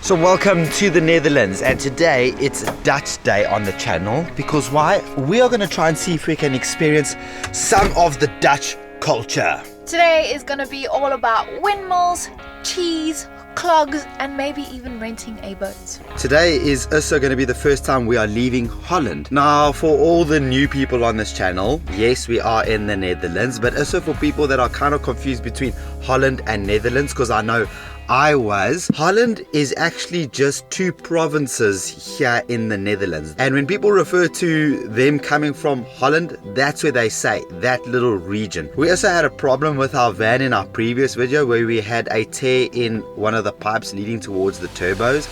So welcome to the Netherlands, and today it's Dutch Day on the channel because why? We are going to try and see if we can experience some of the Dutch culture. Today is going to be all about windmills, cheese, clogs, and maybe even renting a boat. Today is also going to be the first time we are leaving Holland. Now, for all the new people on this channel, yes, we are in the Netherlands, but also for people that are kind of confused between Holland and Netherlands, because I know I was. Holland is actually just two provinces here in the Netherlands. And when people refer to them coming from Holland, that's where they say that little region. We also had a problem with our van in our previous video where we had a tear in one of the pipes leading towards the turbos.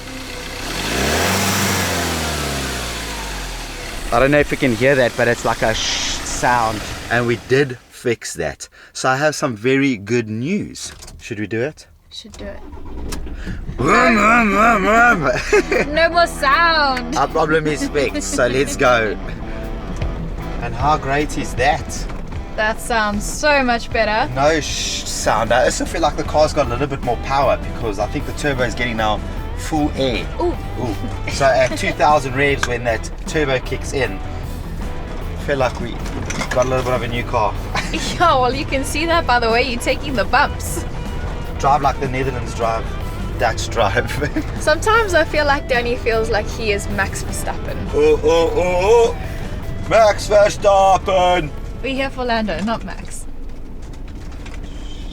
I don't know if you can hear that, but it's like a sound. And we did fix that. So I have some very good news. Should we do it? Should do it. No more sound. Our problem is fixed, so let's go. And how great is that? That sounds so much better. No sound. I also feel like the car's got a little bit more power because I think the turbo is getting now full air. Ooh. So at 2000 revs, when that turbo kicks in, I feel like we got a little bit of a new car. Yeah, well, you can see that by the way you're taking the bumps. Drive like the Netherlands drive, Dutch drive. Sometimes I feel like Danny feels like he is Max Verstappen. Oh, Max Verstappen! We're here for Lando, not Max.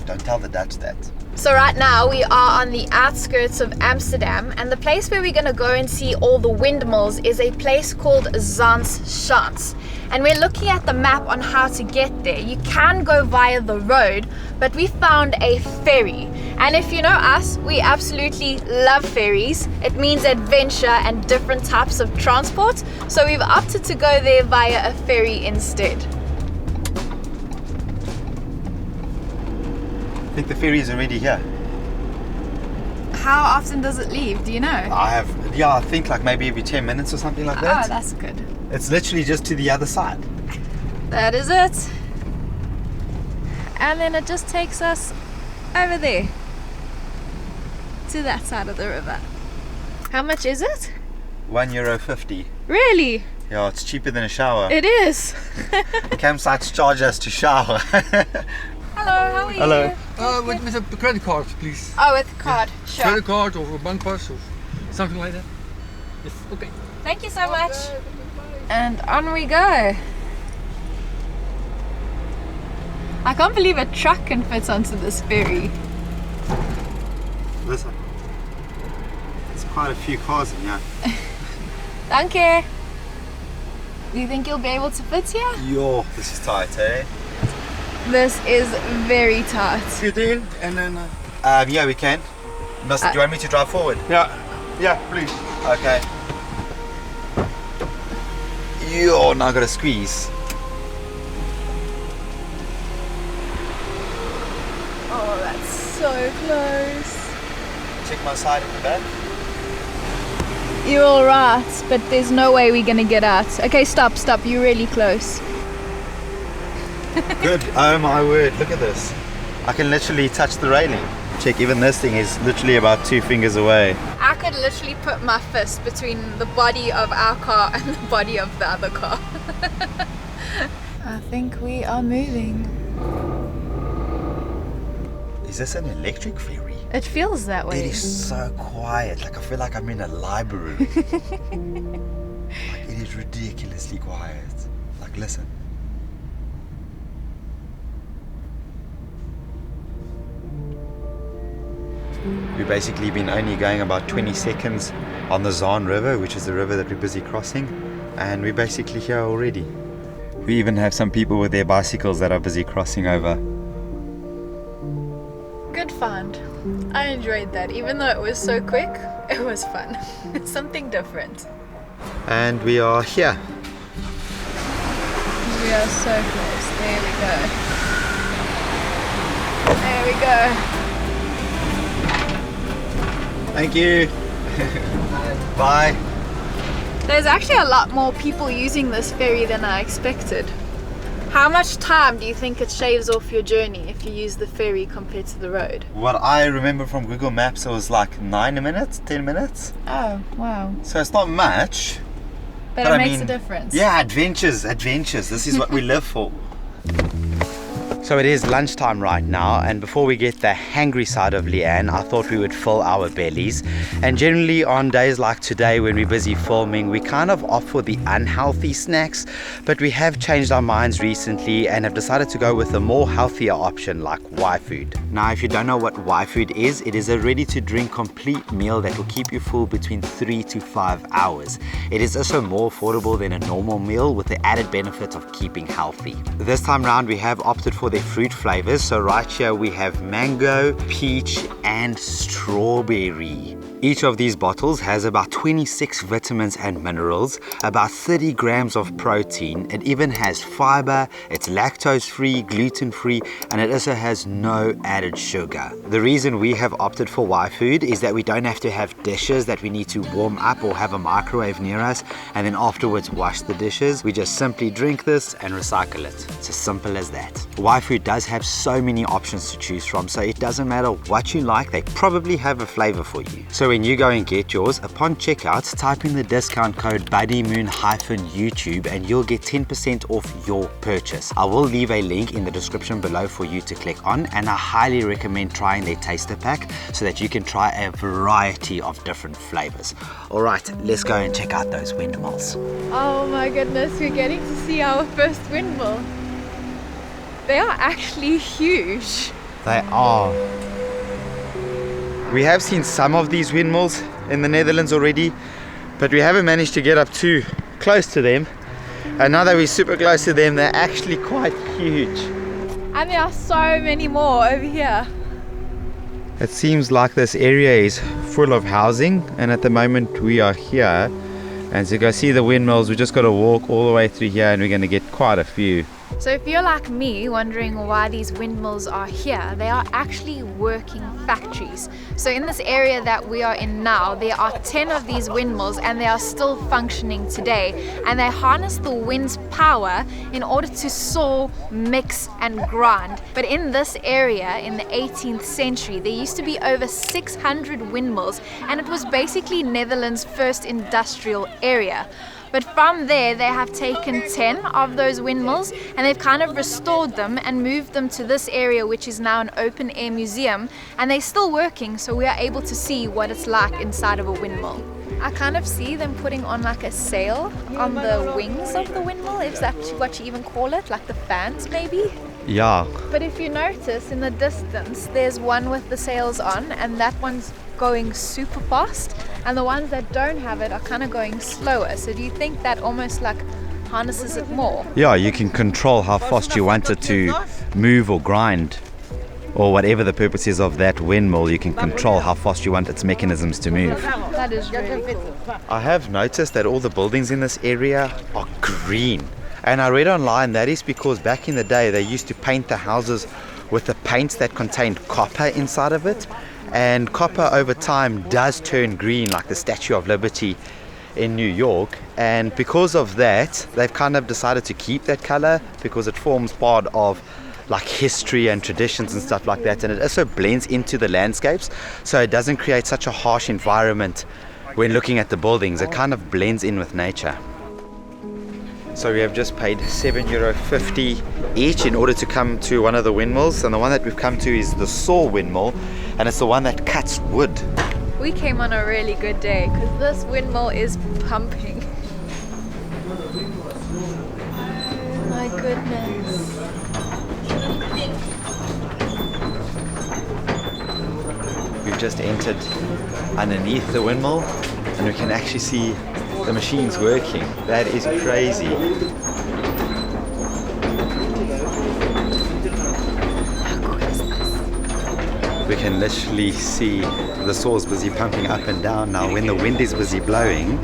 Don't tell the Dutch that. So right now we are on the outskirts of Amsterdam, and the place where we're going to go and see all the windmills is a place called Zaanschans. And we're looking at the map on how to get there. You can go via the road, but we found a ferry. And if you know us, we absolutely love ferries. It means adventure and different types of transport. So we've opted to go there via a ferry instead. I think the ferry is already here. How often does it leave? Do you know? I think like maybe every 10 minutes or something like that. Oh, that's good. It's literally just to the other side. That is it. And then it just takes us over there to that side of the river. How much is it? €1.50. Really? Yeah, it's cheaper than a shower. It is. Campsites charge us to shower. Hello, how are you? Hello. With a credit card, please. Oh, with a card, sure. Credit card or a bank pass or something like that. Yes, okay. Thank you so much. And on we go. I can't believe a truck can fit onto this ferry. Listen. There's quite a few cars in here. Thank you. Do you think you'll be able to fit here? Yo, this is tight, eh? This is very tight. Get in and then... Yeah, we can. Do you want me to drive forward? Yeah, please. Okay. Yo, now I gotta squeeze. Oh, that's so close. Check my side at the back. You're alright, but there's no way we're gonna get out. Okay, stop, you're really close. Good. Oh my word, look at this. I can literally touch the railing. Check, even this thing is literally about 2 fingers away. I could literally put my fist between the body of our car and the body of the other car. I think we are moving. Is this an electric ferry? It feels that way. It is so quiet. Like I feel like I'm in a library. Like it is ridiculously quiet. Like listen. We've basically been only going about 20 seconds on the Zaan River, which is the river that we're busy crossing, and we're basically here already. We even have some people with their bicycles that are busy crossing over. Good fun. I enjoyed that. Even though it was so quick, it was fun. It's something different. And we are here. We are so close. There we go. There we go. Thank you. Bye. There's actually a lot more people using this ferry than I expected. How much time do you think it shaves off your journey if you use the ferry compared to the road? What I remember from Google Maps, it was like 9 minutes, 10 minutes. Oh, wow. So it's not much. But it makes a difference. Yeah, adventures. This is what we live for. So it is lunchtime right now, and before we get the hangry side of Leanne, I thought we would fill our bellies. And generally on days like today when we're busy filming, we kind of opt for the unhealthy snacks, but we have changed our minds recently and have decided to go with a more healthier option like Y food. Now if you don't know what Y food is, it is a ready to drink complete meal that will keep you full between 3 to 5 hours. It is also more affordable than a normal meal with the added benefit of keeping healthy. This time round we have opted for the fruit flavors. So right here we have mango, peach and strawberry. Each of these bottles has about 26 vitamins and minerals, about 30 grams of protein. It even has fiber, it's lactose free, gluten free, and it also has no added sugar. The reason we have opted for Y food is that we don't have to have dishes that we need to warm up or have a microwave near us and then afterwards wash the dishes. We just simply drink this and recycle it. It's as simple as that. Y food does have so many options to choose from, so it doesn't matter what you like, they probably have a flavor for you. So when you go and get yours, upon checkout, type in the discount code Buddymoon-YouTube and you'll get 10% off your purchase. I will leave a link in the description below for you to click on, and I highly recommend trying their taster pack so that you can try a variety of different flavors. Alright, let's go and check out those windmills. Oh my goodness, we're getting to see our first windmill. They are actually huge. They are. We have seen some of these windmills in the Netherlands already, but we haven't managed to get up too close to them. And now that we're super close to them, they're actually quite huge. And there are so many more over here. It seems like this area is full of housing, and at the moment we are here. And to go see the windmills, we just got to walk all the way through here and we're going to get quite a few. So if you're like me wondering why these windmills are here, they are actually working factories. So in this area that we are in now, there are 10 of these windmills and they are still functioning today. And they harness the wind's power in order to saw, mix and grind. But in this area in the 18th century, there used to be over 600 windmills, and it was basically Netherlands' first industrial area. But from there, they have taken 10 of those windmills and they've kind of restored them and moved them to this area, which is now an open air museum, and they're still working, so we are able to see what it's like inside of a windmill. I kind of see them putting on like a sail on the wings of the windmill, if that's what you even call it, like the fans maybe? Yeah. But if you notice in the distance, there's one with the sails on and that one's going super fast, and the ones that don't have it are kind of going slower. So do you think that almost like harnesses it more? Yeah, you can control how fast you want it to move or grind, or whatever the purpose is of that windmill. You can control how fast you want its mechanisms to move. That is really cool. I have noticed that all the buildings in this area are green, and I read online that is because back in the day they used to paint the houses with the paint that contained copper inside of it, and copper over time does turn green, like the Statue of Liberty in New York, and because of that they've kind of decided to keep that color because it forms part of like history and traditions and stuff like that, and it also blends into the landscapes, so it doesn't create such a harsh environment when looking at the buildings. It kind of blends in with nature. So we have just paid €7.50 each in order to come to one of the windmills, and the one that we've come to is the saw windmill, and it's the one that cuts wood. We came on a really good day because this windmill is pumping. Oh my goodness. We've just entered underneath the windmill and we can actually see the machines working. That is crazy. How cool is this? We can literally see the saws busy pumping up and down. Now when the wind is busy blowing,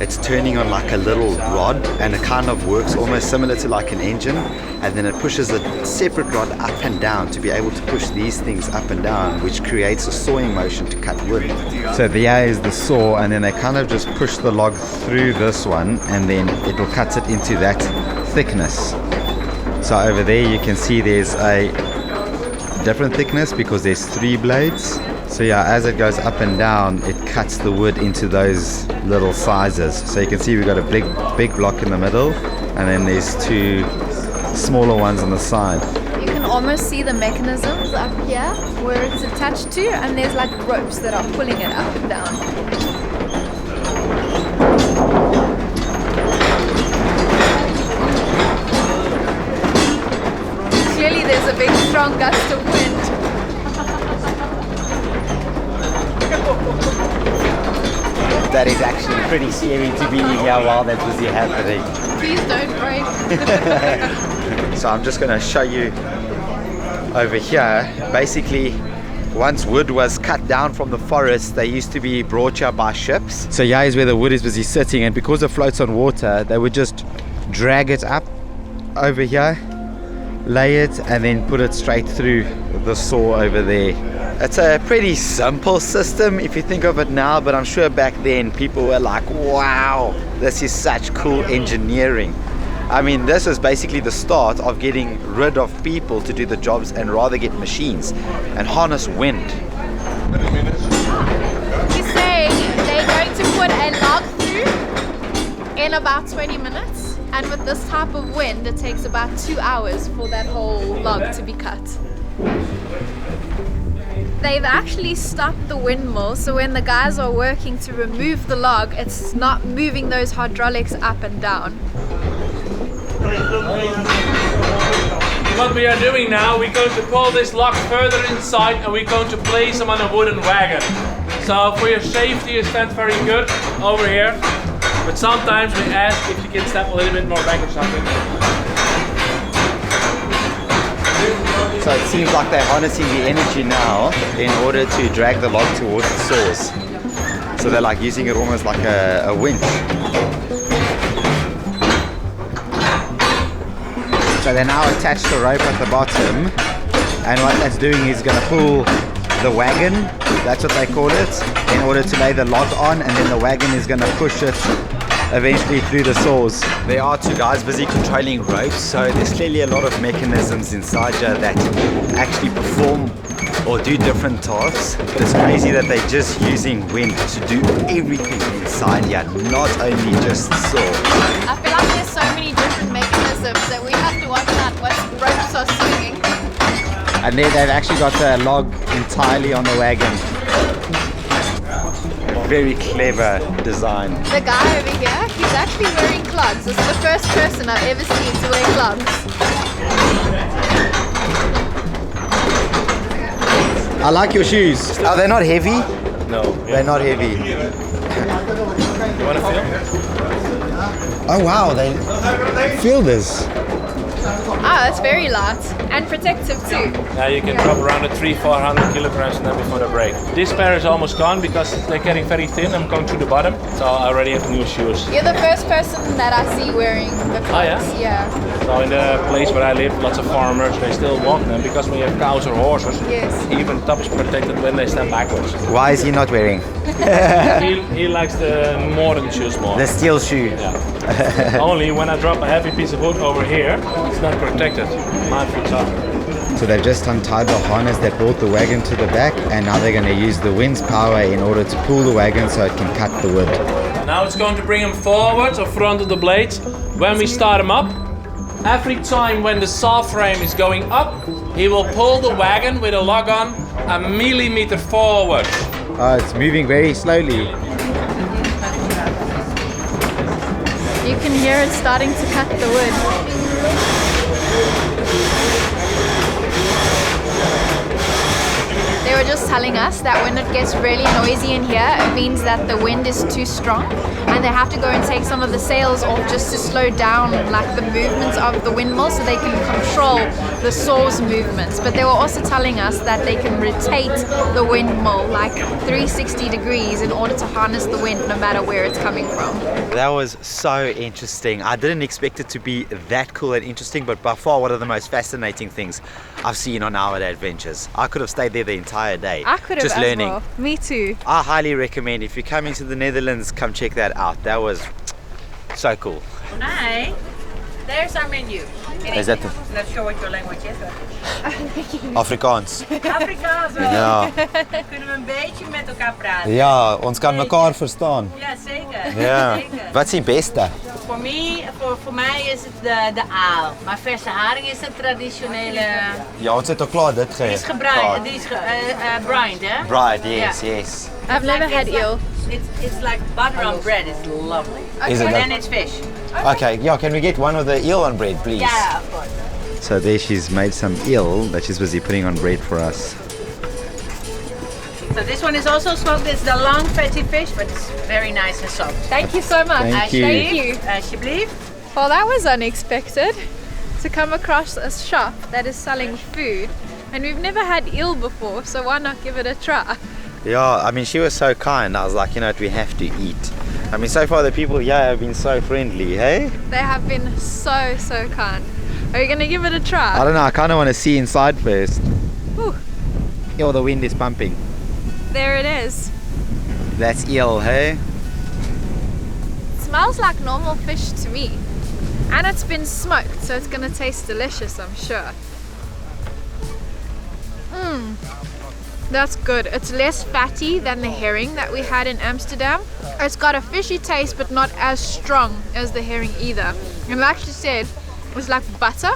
it's turning on like a little rod, and it kind of works almost similar to like an engine, and then it pushes a separate rod up and down to be able to push these things up and down, which creates a sawing motion to cut wood. So there is the saw, and then they kind of just push the log through this one, and then it will cut it into that thickness. So over there you can see there's a different thickness because there's 3 blades. So yeah, as it goes up and down, it cuts the wood into those little sizes. So you can see we've got a big block in the middle, and then there's 2 smaller ones on the side. You can almost see the mechanisms up here where it's attached to, and there's like ropes that are pulling it up and down. Clearly there's a big strong gust of wind. That is actually pretty scary to be here while that was happening. Please don't break. So I'm just going to show you over here. Basically, once wood was cut down from the forest, they used to be brought here by ships. So here is where the wood is busy sitting, and because it floats on water, they would just drag it up over here, lay it, and then put it straight through the saw over there. It's a pretty simple system if you think of it now, but I'm sure back then people were like, wow, this is such cool engineering. I mean, this is basically the start of getting rid of people to do the jobs and rather get machines and harness wind. He's saying they're going to put a log through in about 20 minutes, and with this type of wind it takes about 2 hours for that whole log to be cut. They've actually stopped the windmill, so when the guys are working to remove the log, it's not moving those hydraulics up and down. What we are doing now, we're going to pull this log further inside and we're going to place them on a wooden wagon. So for your safety, you stand very good over here, but sometimes we ask if you can step a little bit more back or something. So it seems like they're harnessing the energy now in order to drag the log towards the saws. So they're like using it almost like a winch. So they now attach the rope at the bottom, and what that's doing is going to pull the wagon, that's what they call it, in order to lay the log on, and then the wagon is going to push it eventually through the saws. There are 2 guys busy controlling ropes, so there's clearly a lot of mechanisms inside here that actually perform or do different tasks. But it's crazy that they're just using wind to do everything inside here, not only just saw. I feel like there's so many different mechanisms that we have to watch out what ropes are swinging. And then they've actually got the log entirely on the wagon. Very clever design. The guy over here, he's actually wearing clogs. This is the first person I've ever seen to wear clogs. I like your shoes. Are they not heavy? No. They're not heavy. You want to feel? Oh wow, they feel this. Ah, it's very light and protective too. Now you can drop around at 300-400 kilograms now before the break. This pair is almost gone because they're getting very thin. I'm going through the bottom, so I already have new shoes. You're the first person that I see wearing the clogs. Oh, yeah? Yeah. So in the place where I live, lots of farmers, they still walk them because we have cows or horses. Yes. Even the top is protected when they stand backwards. Why is he not wearing? He likes the modern shoes more. The steel shoe. Yeah. Only when I drop a heavy piece of wood over here, it's not protected. My foot's up. So they've just untied the harness that brought the wagon to the back, and now they're going to use the wind's power in order to pull the wagon so it can cut the wood. Now it's going to bring him forward or front of the blades. When we start him up, every time when the saw frame is going up, he will pull the wagon with a log on a millimeter forward. Oh, it's moving very slowly. You can hear it starting to cut the wood. They were just telling us that when it gets really noisy in here, it means that the wind is too strong and they have to go and take some of the sails off just to slow down like the movements of the windmill so they can control the saw's movements. But they were also telling us that they can rotate the windmill like 360 degrees in order to harness the wind no matter where it's coming from. That was so interesting. I didn't expect it to be that cool and interesting, but by far one of the most fascinating things I've seen on our adventures. I could have stayed there the entire day. I could have just as learning. well. Me too. I highly recommend if you're coming to the Netherlands, come check that out. That was so cool. Hi, there's our menu. Is that Not sure what your language is. Afrikaans? Afrikaans wel. Ja. Kunnen we een beetje met elkaar praten? Ja, ons kan elkaar verstaan. Ja, zeker. Ja. Zeker. Wat is die beste? Voor mij is het de aal. Maar verse haring is een traditionele... Ja, ons het al klaar dit Die is gebruikt, die is brined, hè? Bride, yes, Yeah. yes. I've never had eel. It's like butter on bread. It's lovely. Is it And like- then it's fish. Okay, yeah, can we get one of the eel on bread, please? Yeah, of course. So there she's made some eel that she's busy putting on bread for us. So this one is also smoked. It's the long fatty fish, but it's very nice and soft. Thank you so much. Thank you. Thank you. Alsjeblieft. Well, that was unexpected to come across a shop that is selling food. And we've never had eel before, so why not give it a try? Yeah, I mean, she was so kind. I was like, you know what, we have to eat. I mean, so far the people here have been so friendly, hey? They have been so kind. Are you gonna give it a try? I don't know, I kind of want to see inside first. Whew, Oh, the wind is pumping. there it is. That's eel, hey? Smells like normal fish to me. And it's been smoked, so it's gonna taste delicious, I'm sure. That's good. It's less fatty than the herring that we had in Amsterdam. It's got a fishy taste, but not as strong as the herring either. And like she said, it's like butter,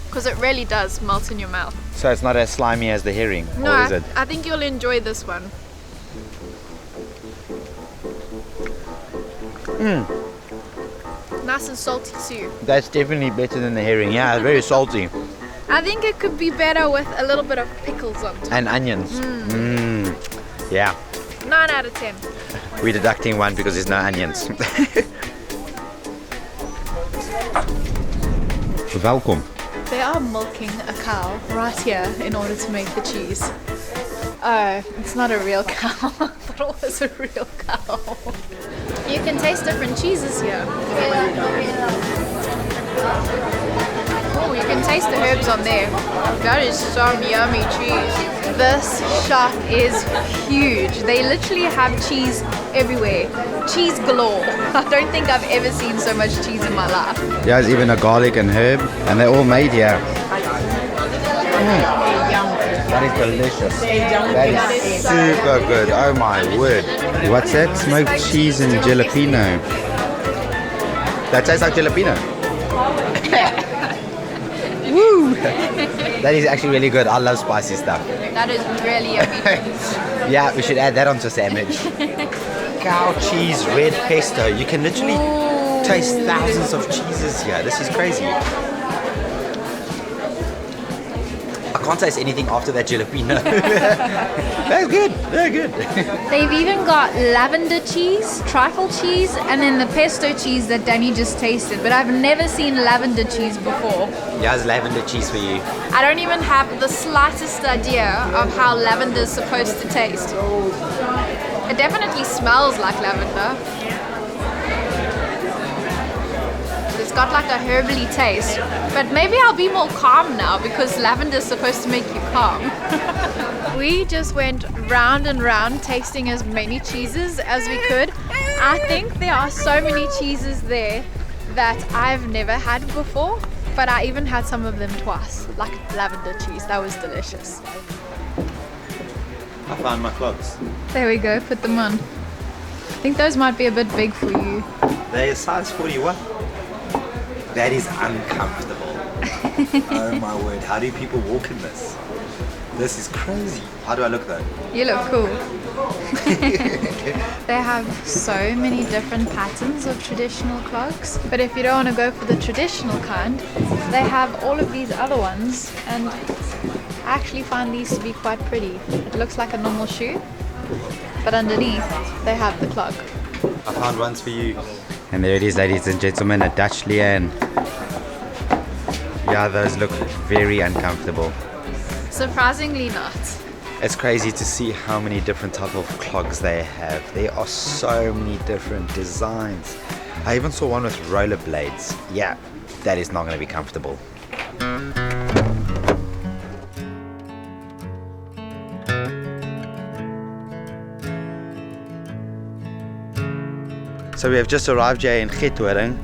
because it really does melt in your mouth. So it's not as slimy as the herring, No, or is it? I think you'll enjoy this one. Nice and salty too. That's definitely better than the herring. Yeah, very salty. I think it could be better with a little bit of pickles on top. And onions. Yeah, 9 out of 10. we're deducting one because there's no onions. Welkom. They are milking a cow right here in order to make the cheese. Oh, it's not a real cow. I thought it was a real cow. You can taste different cheeses here. Oh, you can taste the herbs on there. That is some yummy cheese. This shop is huge. They literally have cheese everywhere. Cheese galore. I don't think I've ever seen so much cheese in my life. There's even a garlic and herb, and they're all made here. That is delicious. That is super good. Oh my word. What's that? Smoked cheese and jalapeno. That tastes like jalapeno. Woo! That is actually really good. I love spicy stuff. That is really yummy. Yeah, we should add that onto a sandwich. Cow cheese, red pesto. You can literally taste thousands of cheeses here. This is crazy. I can't taste anything after that jalapeno. That's good. Very good. They've even got lavender cheese, trifle cheese, and then the pesto cheese that Danny just tasted. But I've never seen lavender cheese before. Here's lavender cheese for you. I don't even have the slightest idea of how lavender is supposed to taste. It definitely smells like lavender. It's got like a herbally taste. But maybe I'll be more calm now because lavender is supposed to make you calm. We just went round and round tasting as many cheeses as we could. I think there are so many cheeses there that I've never had before, but I even had some of them twice, like lavender cheese. That was delicious. I found my clogs. There we go, put them on. I think those might be a bit big for you. They're size 41. That is uncomfortable. Oh my word, how do people walk in this? This is crazy. How do I look though? You look cool. They have so many different patterns of traditional clogs, but if you don't want to go for the traditional kind, they have all of these other ones, and I actually find these to be quite pretty. It looks like a normal shoe, but underneath they have the clog. I found ones for you. And there it is, ladies and gentlemen, a Dutch liane. Yeah, those look very uncomfortable. Surprisingly not. It's crazy to see how many different type of clogs they have. There are so many different designs. I even saw one with rollerblades. Yeah, that is not going to be comfortable. So we have just arrived here in Giethoorn,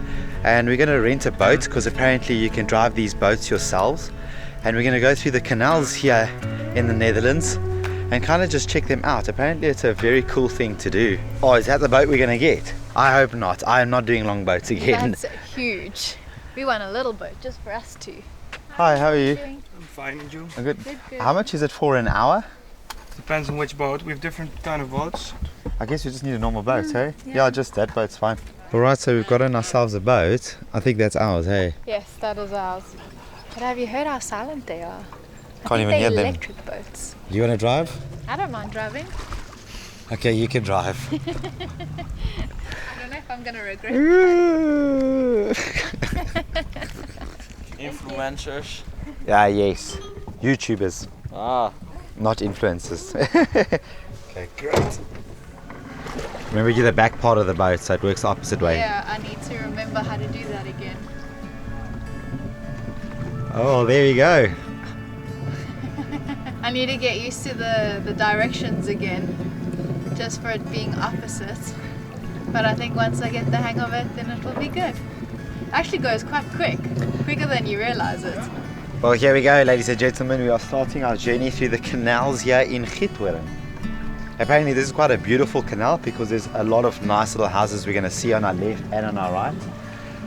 and we're going to rent a boat because apparently you can drive these boats yourselves, and we're going to go through the canals here in the Netherlands and kind of just check them out. Apparently it's a very cool thing to do. Oh, is that the boat we're going to get? I hope not. I am not doing long boats again. That's huge. We want a little boat just for us two. Hi, how are you? I'm fine, and you? I'm good. Good. How much is it for an hour? Depends on which boat. We have different kind of boats. I guess we just need a normal boat, hey? Yeah, just that boat's fine. Alright, so we've gotten ourselves a boat. I think that's ours, hey? Yes, that is ours. But have you heard how silent they are? Can't even hear them. Electric boats. Do you want to drive? I don't mind driving. Okay, you can drive. I don't know if I'm gonna regret Influencers. Yeah, yes. YouTubers, Ah, not influencers. Okay, great. Remember, you're the back part of the boat, so it works the opposite way. Yeah, I need to remember how to do that again. Oh, there you go. I need to get used to the directions again, just for it being opposite. But I think once I get the hang of it, then it will be good. It actually goes quite quicker than you realize it. Well, here we go, ladies and gentlemen. We are starting our journey through the canals here in Giethoorn. Apparently this is quite a beautiful canal because there's a lot of nice little houses we're going to see on our left and on our right.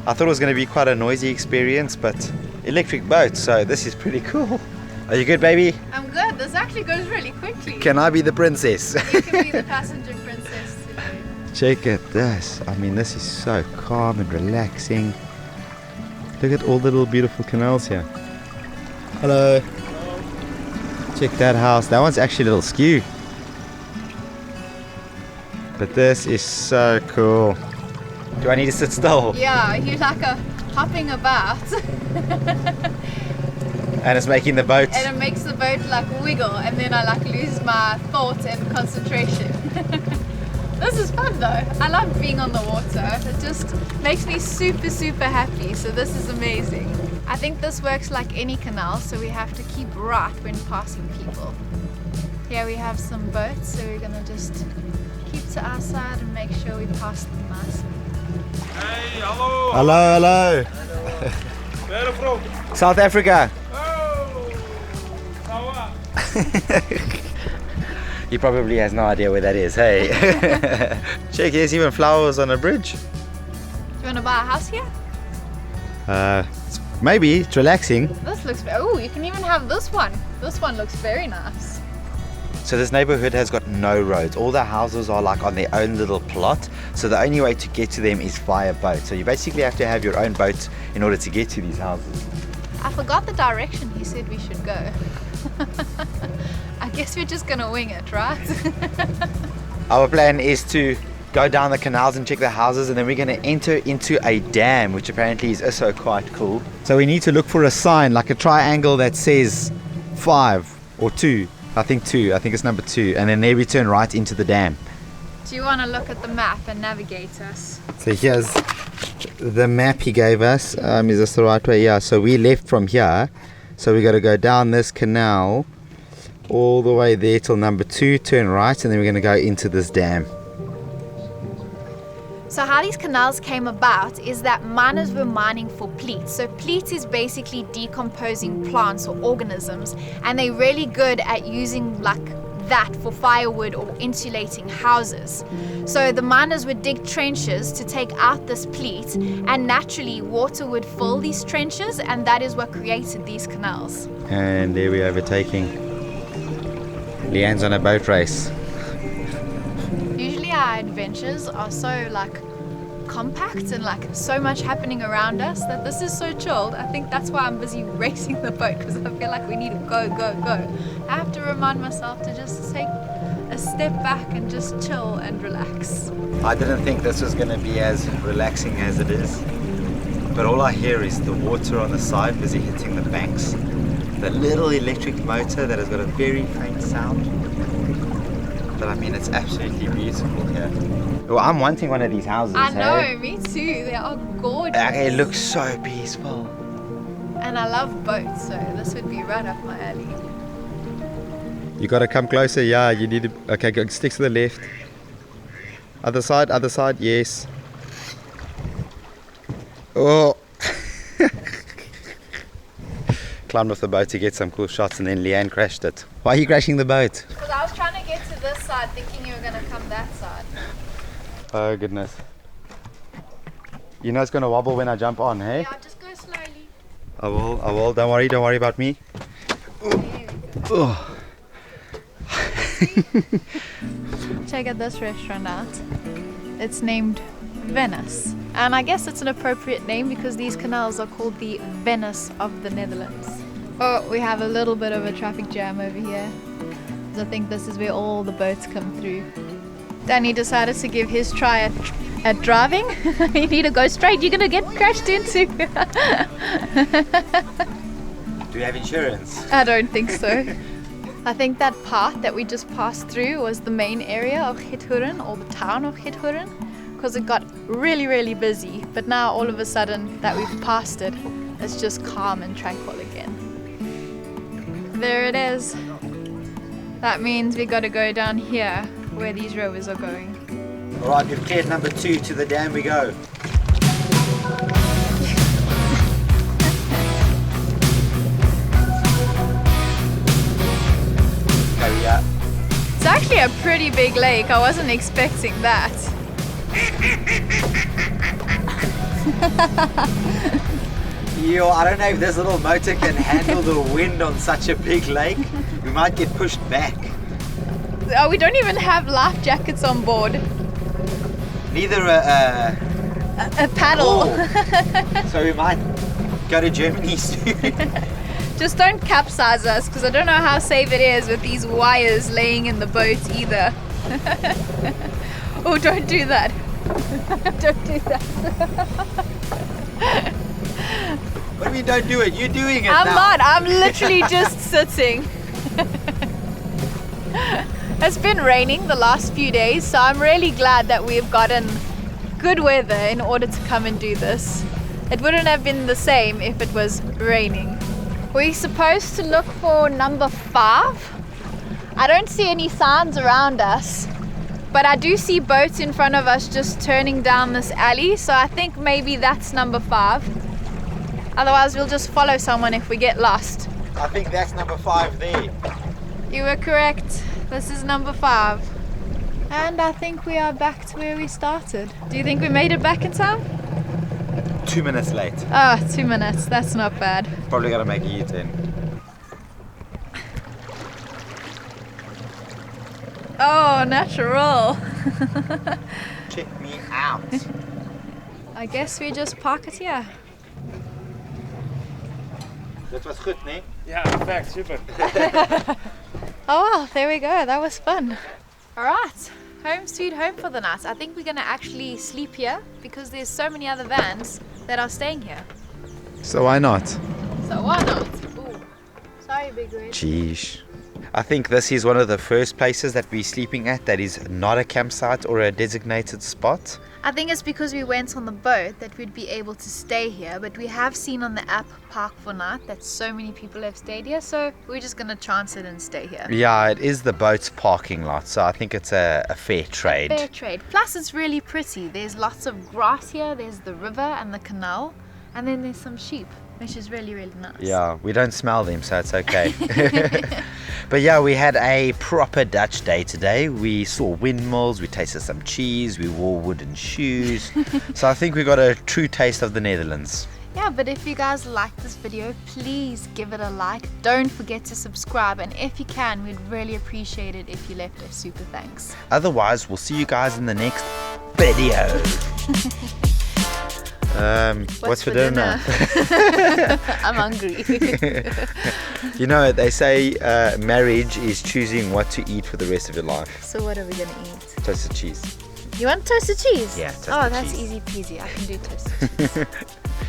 I thought it was going to be quite a noisy experience, but electric boat, so this is pretty cool. Are you good, baby? I'm good. This actually goes really quickly. Can I be the princess? You can be the passenger princess today. Check at this. I mean, this is so calm and relaxing. Look at all the little beautiful canals here. Hello. Check that house. That one's actually a little skew. But this is so cool. Do I need to sit still? Yeah, you're like a hopping about. And it's making the boat. And it makes the boat like wiggle, and then I like lose my thought and concentration. This is fun though. I love being on the water. It just makes me super happy. So this is amazing. I think this works like any canal, so we have to keep right when passing people. Here we have some boats, so we're gonna just keep to our side and make sure we pass them nicely. Hey, hallo. Hello. Where are you from? South Africa. Oh, Sawa. He probably has no idea where that is, hey? Check, there's even flowers on a bridge. Do you want to buy a house here? Maybe, it's relaxing. This looks, oh, you can even have this one. This one looks very nice. So this neighborhood has got no roads. All the houses are like on their own little plot. So the only way to get to them is via boat. So you basically have to have your own boat in order to get to these houses. I forgot the direction he said we should go. I guess we're just gonna wing it, right? Our plan is to go down the canals and check the houses, and then we're going to enter into a dam, which apparently is also quite cool. So we need to look for a sign, like a triangle that says 5 or 2. I think 2. I think it's number 2. And then there we turn right into the dam. Do you want to look at the map and navigate us? So here's the map he gave us. Is this the right way? Yeah, so we left from here. So we got to go down this canal all the way there till number 2, turn right, and then we're going to go into this dam. So how these canals came about is that miners were mining for peat. So peat is basically decomposing plants or organisms, and they're really good at using like that for firewood or insulating houses. So the miners would dig trenches to take out this peat, and naturally water would fill these trenches, and that is what created these canals. And there we are overtaking. Leanne's on a boat race. Usually our adventures are so like compact and like so much happening around us that this is so chilled. I think that's why I'm busy racing the boat, because I feel like we need to go. I have to remind myself to just take a step back and just chill and relax. I didn't think this was going to be as relaxing as it is, but all I hear is the water on the side busy hitting the banks, the little electric motor that has got a very faint sound. But I mean, it's absolutely beautiful here. Well, I'm wanting one of these houses. I know, hey? me too. They are gorgeous. It looks so peaceful. And I love boats, so this would be right up my alley. You got to come closer. Yeah, you need to. Okay, go, stick to the left. Other side, yes. Oh. Climbed off the boat to get some cool shots and then Leanne crashed it. Why are you crashing the boat? Because I was trying to get to this side thinking you were going to come that side. Oh goodness. You know it's going to wobble when I jump on, hey? Yeah, just go slowly. I will. Don't worry about me. Oh. Check out this restaurant out. It's named Venice. And I guess it's an appropriate name because these canals are called the Venice of the Netherlands. Oh, we have a little bit of a traffic jam over here. I think this is where all the boats come through. Danny decided to give his try at driving. You need to go straight, you're gonna get crashed into. Do you have insurance? I don't think so. I think that part that we just passed through was the main area of Giethoorn, or the town of Giethoorn, because it got really, really busy. But now all of a sudden that we've passed it, it's just calm and tranquil again. There it is. That means we got to go down here where these rovers are going. Alright, we've cleared number 2, to the dam we go. Hurry up. It's actually a pretty big lake. I wasn't expecting that. Yo, I don't know if this little motor can handle the wind on such a big lake. We might get pushed back. Oh, we don't even have life jackets on board. Neither A paddle. So we might go to Germany soon. Just don't capsize us, because I don't know how safe it is with these wires laying in the boat either. Oh, don't do that. Don't do that. What do you mean don't do it? You're doing it I'm now. not. I'm literally just sitting. It's been raining the last few days, so I'm really glad that we've gotten good weather in order to come and do this. It wouldn't have been the same if it was raining. We're supposed to look for number 5. I don't see any signs around us, but I do see boats in front of us just turning down this alley, so I think maybe that's number 5. Otherwise we'll just follow someone if we get lost. I think that's number 5 there. You were correct. This is number 5. And I think we are back to where we started. Do you think we made it back in time? 2 minutes late. Oh, 2 minutes. That's not bad. Probably gotta make a U-turn. Oh, natural. Check me out. I guess we just park it here. Dat was goed, nee? Ja, perfect, super. Oh well, there we go. That was fun. Alright, home sweet home for the night. I think we're gonna actually sleep here because there's so many other vans that are staying here. So why not? So why not? Ooh. Sorry, Big Red. Jeez. I think this is one of the first places that we're sleeping at that is not a campsite or a designated spot. I think it's because we went on the boat that we'd be able to stay here, but we have seen on the app Park for Night that so many people have stayed here, so we're just gonna chance it and stay here. Yeah, it is the boat's parking lot, so I think it's a fair trade. Fair trade. Plus it's really pretty. There's lots of grass here, there's the river and the canal, and then there's some sheep, which is really, really nice. Yeah, we don't smell them, so it's okay. But yeah, we had a proper Dutch day today. We saw windmills, we tasted some cheese, we wore wooden shoes. So I think we got a true taste of the Netherlands. Yeah, but if you guys like this video, please give it a like. Don't forget to subscribe, and if you can, we'd really appreciate it if you left a super thanks. Otherwise, we'll see you guys in the next video. What's for dinner? I'm hungry. You know, they say marriage is choosing what to eat for the rest of your life. So what are we gonna eat? Toasted cheese. You want toasted cheese? Yeah, toasted Oh, that's cheese. easy peasy. I can do toasted cheese.